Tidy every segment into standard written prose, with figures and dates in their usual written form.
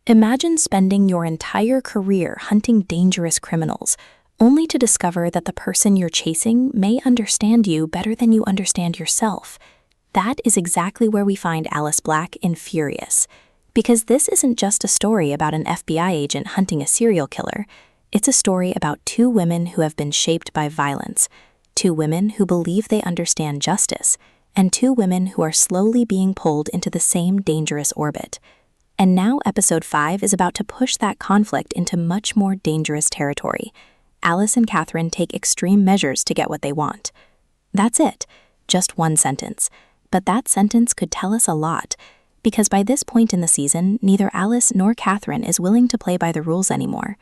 Imagine spending your entire career hunting dangerous criminals, only to discover that the person you're chasing may understand you better than you understand yourself. That is exactly where we find Alice Black in Furious. Because this isn't just a story about an FBI agent hunting a serial killer. It's a story about two women who have been shaped by violence, two women who believe they understand justice, and two women who are slowly being pulled into the same dangerous orbit. And now episode 5 is about to push that conflict into much more dangerous territory. Alice and Catherine take extreme measures to get what they want. That's it, just one sentence. But that sentence could tell us a lot, because by this point in the season, neither Alice nor Catherine is willing to play by the rules anymore.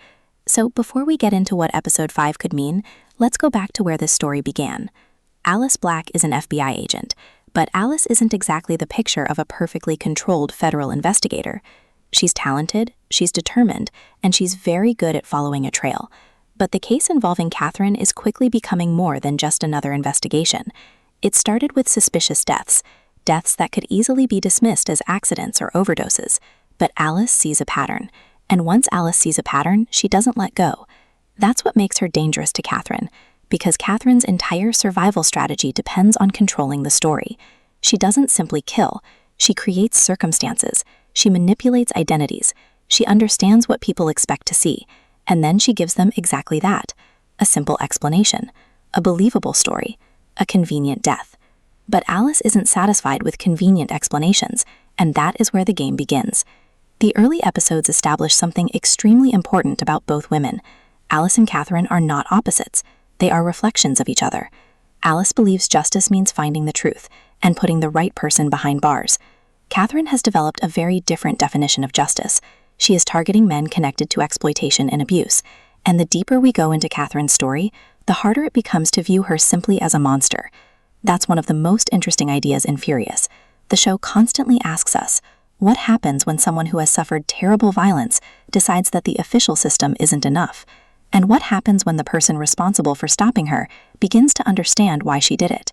So before we get into what episode 5 could mean, let's go back to where this story began. Alice Black is an FBI agent, but Alice isn't exactly the picture of a perfectly controlled federal investigator. She's talented, she's determined, and she's very good at following a trail. But the case involving Catherine is quickly becoming more than just another investigation. It started with suspicious deaths that could easily be dismissed as accidents or overdoses. But Alice sees a pattern, and once Alice sees a pattern, she doesn't let go. That's what makes her dangerous to Catherine, because Catherine's entire survival strategy depends on controlling the story. She doesn't simply kill, she creates circumstances, she manipulates identities, she understands what people expect to see, and then she gives them exactly that: a simple explanation, a believable story, a convenient death. But Alice isn't satisfied with convenient explanations, and that is where the game begins. The early episodes establish something extremely important about both women. Alice and Catherine are not opposites. They are reflections of each other. Alice believes justice means finding the truth and putting the right person behind bars. Catherine has developed a very different definition of justice. She is targeting men connected to exploitation and abuse. And the deeper we go into Catherine's story, the harder it becomes to view her simply as a monster. That's one of the most interesting ideas in Furious. The show constantly asks us, what happens when someone who has suffered terrible violence decides that the official system isn't enough? And what happens when the person responsible for stopping her begins to understand why she did it?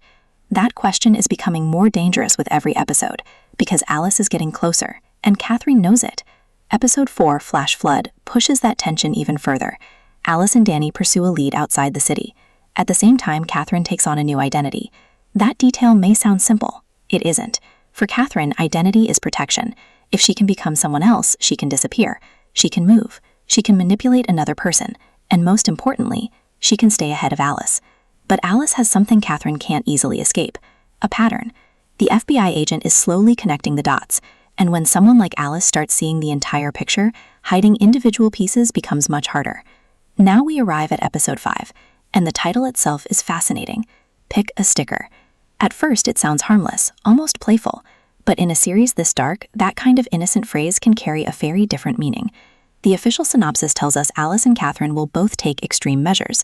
That question is becoming more dangerous with every episode, because Alice is getting closer, and Catherine knows it. Episode 4, Flash Flood, pushes that tension even further. Alice and Danny pursue a lead outside the city. At the same time, Catherine takes on a new identity. That detail may sound simple. It isn't. For Catherine, identity is protection. If she can become someone else, she can disappear. She can move. She can manipulate another person. And most importantly, she can stay ahead of Alice. But Alice has something Catherine can't easily escape: a pattern. The FBI agent is slowly connecting the dots, and when someone like Alice starts seeing the entire picture, hiding individual pieces becomes much harder. Now we arrive at episode 5, and the title itself is fascinating: Pick a Sticker. At first it sounds harmless, almost playful, but in a series this dark, that kind of innocent phrase can carry a very different meaning. The official synopsis tells us Alice and Catherine will both take extreme measures.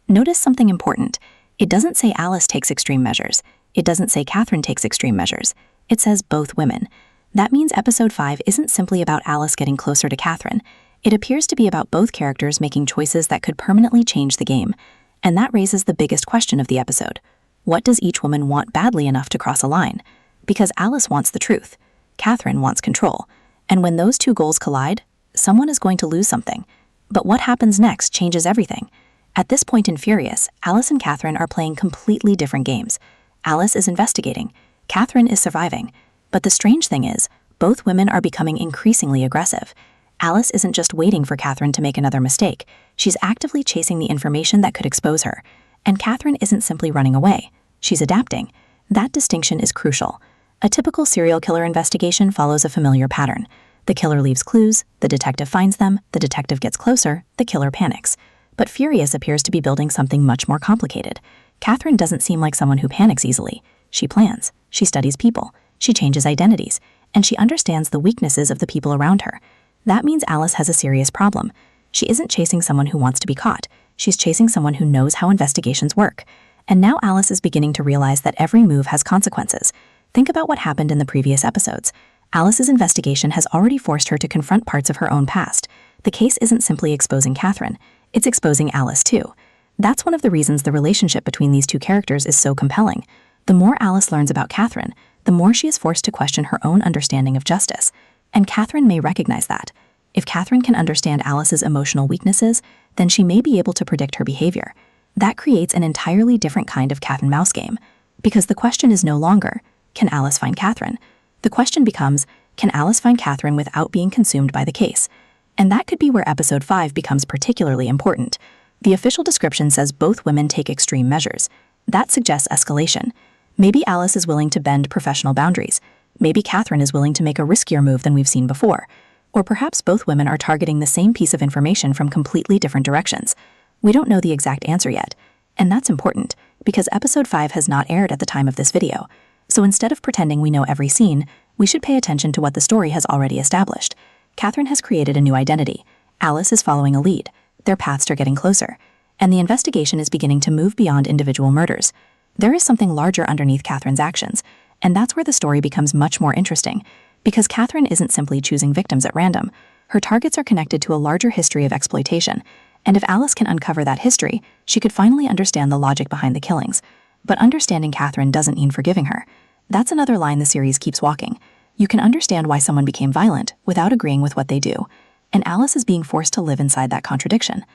Notice something important. It doesn't say Alice takes extreme measures. It doesn't say Catherine takes extreme measures. It says both women. That means episode 5 isn't simply about Alice getting closer to Catherine. It appears to be about both characters making choices that could permanently change the game. And that raises the biggest question of the episode. What does each woman want badly enough to cross a line? Because Alice wants the truth. Catherine wants control. And when those two goals collide, someone is going to lose something. But what happens next changes everything. At this point in Furious, Alice and Catherine are playing completely different games. Alice is investigating. Catherine is surviving. But the strange thing is, both women are becoming increasingly aggressive. Alice isn't just waiting for Catherine to make another mistake. She's actively chasing the information that could expose her. And Catherine isn't simply running away. She's adapting. That distinction is crucial. A typical serial killer investigation follows a familiar pattern. The killer leaves clues, the detective finds them, the detective gets closer, the killer panics. But Furious appears to be building something much more complicated. Catherine doesn't seem like someone who panics easily. She plans, she studies people, she changes identities, and she understands the weaknesses of the people around her. That means Alice has a serious problem. She isn't chasing someone who wants to be caught. She's chasing someone who knows how investigations work. And now Alice is beginning to realize that every move has consequences. Think about what happened in the previous episodes. Alice's investigation has already forced her to confront parts of her own past. The case isn't simply exposing Catherine, it's exposing Alice too. That's one of the reasons the relationship between these two characters is so compelling. The more Alice learns about Catherine, the more she is forced to question her own understanding of justice. And Catherine may recognize that. If Catherine can understand Alice's emotional weaknesses, then she may be able to predict her behavior. That creates an entirely different kind of cat and mouse game, because the question is no longer, can Alice find Catherine? The question becomes, can Alice find Catherine without being consumed by the case? And that could be where episode 5 becomes particularly important. The official description says both women take extreme measures. That suggests escalation. Maybe Alice is willing to bend professional boundaries. Maybe Catherine is willing to make a riskier move than we've seen before. Or perhaps both women are targeting the same piece of information from completely different directions. We don't know the exact answer yet. And that's important, because episode 5 has not aired at the time of this video. So instead of pretending we know every scene, we should pay attention to what the story has already established. Catherine has created a new identity. Alice is following a lead. Their paths are getting closer. And the investigation is beginning to move beyond individual murders. There is something larger underneath Catherine's actions, and that's where the story becomes much more interesting, because Catherine isn't simply choosing victims at random. Her targets are connected to a larger history of exploitation, and if Alice can uncover that history, she could finally understand the logic behind the killings. But understanding Catherine doesn't mean forgiving her. That's another line the series keeps walking. You can understand why someone became violent without agreeing with what they do, and Alice is being forced to live inside that contradiction.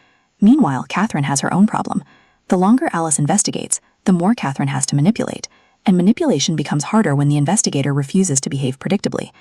Meanwhile, Catherine has her own problem. The longer Alice investigates, the more Catherine has to manipulate, and manipulation becomes harder when the investigator refuses to behave predictably.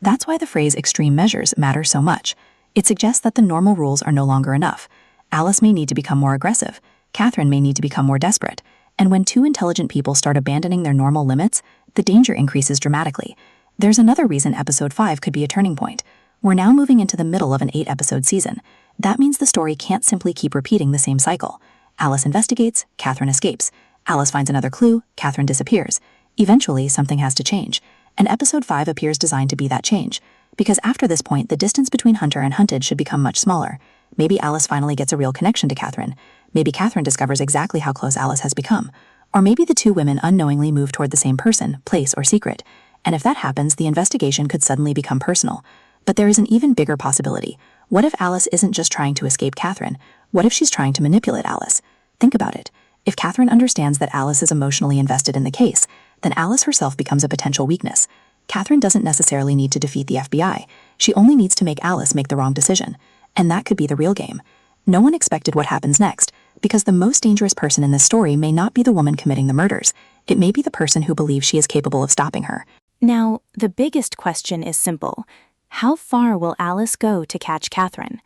That's why the phrase extreme measures matters so much. It suggests that the normal rules are no longer enough. Alice may need to become more aggressive, Catherine may need to become more desperate, and when two intelligent people start abandoning their normal limits, the danger increases dramatically. There's another reason episode 5 could be a turning point. We're now moving into the middle of an 8-episode season. That means the story can't simply keep repeating the same cycle. Alice investigates, Catherine escapes. Alice finds another clue, Catherine disappears. Eventually, something has to change, and episode 5 appears designed to be that change, because after this point, the distance between hunter and hunted should become much smaller. Maybe Alice finally gets a real connection to Catherine. Maybe Catherine discovers exactly how close Alice has become. Or maybe the two women unknowingly move toward the same person, place, or secret. And if that happens, the investigation could suddenly become personal. But there is an even bigger possibility. What if Alice isn't just trying to escape Catherine? What if she's trying to manipulate Alice? Think about it. If Catherine understands that Alice is emotionally invested in the case, then Alice herself becomes a potential weakness. Catherine doesn't necessarily need to defeat the FBI. She only needs to make Alice make the wrong decision. And that could be the real game. No one expected what happens next, because the most dangerous person in this story may not be the woman committing the murders. It may be the person who believes she is capable of stopping her. Now, the biggest question is simple. How far will Alice go to catch Catherine?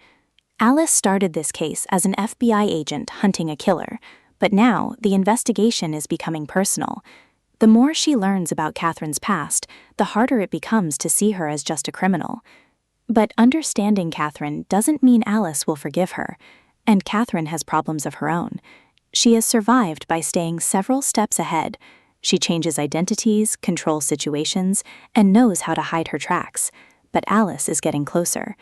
Alice started this case as an FBI agent hunting a killer, but now the investigation is becoming personal. The more she learns about Catherine's past, the harder it becomes to see her as just a criminal. But understanding Catherine doesn't mean Alice will forgive her, and Catherine has problems of her own. She has survived by staying several steps ahead. She changes identities, controls situations, and knows how to hide her tracks. But Alice is getting closer.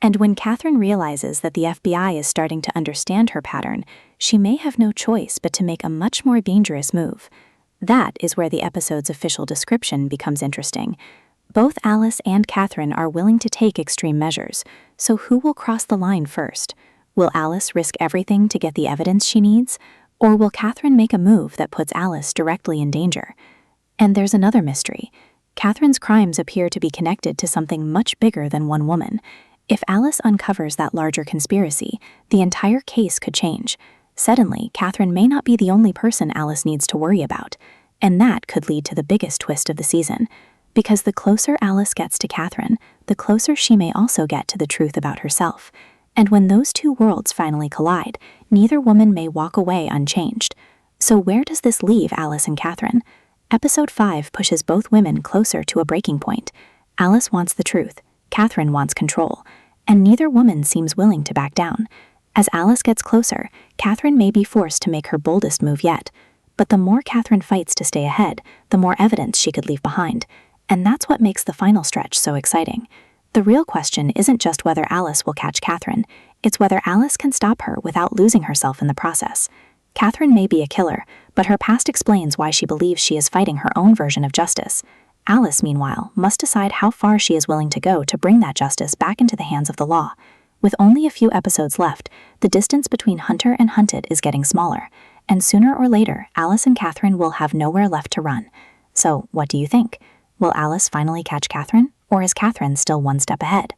And when Catherine realizes that the FBI is starting to understand her pattern, she may have no choice but to make a much more dangerous move. That is where the episode's official description becomes interesting. Both Alice and Catherine are willing to take extreme measures, so who will cross the line first? Will Alice risk everything to get the evidence she needs? Or will Catherine make a move that puts Alice directly in danger? And there's another mystery. Catherine's crimes appear to be connected to something much bigger than one woman. If Alice uncovers that larger conspiracy, the entire case could change. Suddenly, Catherine may not be the only person Alice needs to worry about, and that could lead to the biggest twist of the season. Because the closer Alice gets to Catherine, the closer she may also get to the truth about herself. And when those two worlds finally collide, neither woman may walk away unchanged. So where does this leave Alice and Catherine? Episode 5 pushes both women closer to a breaking point. Alice wants the truth, Catherine wants control, and neither woman seems willing to back down. As Alice gets closer, Catherine may be forced to make her boldest move yet. But the more Catherine fights to stay ahead, the more evidence she could leave behind. And that's what makes the final stretch so exciting. The real question isn't just whether Alice will catch Catherine, it's whether Alice can stop her without losing herself in the process. Catherine may be a killer, but her past explains why she believes she is fighting her own version of justice. Alice, meanwhile, must decide how far she is willing to go to bring that justice back into the hands of the law. With only a few episodes left, the distance between hunter and hunted is getting smaller, and sooner or later, Alice and Catherine will have nowhere left to run. So, what do you think? Will Alice finally catch Catherine, or is Catherine still one step ahead?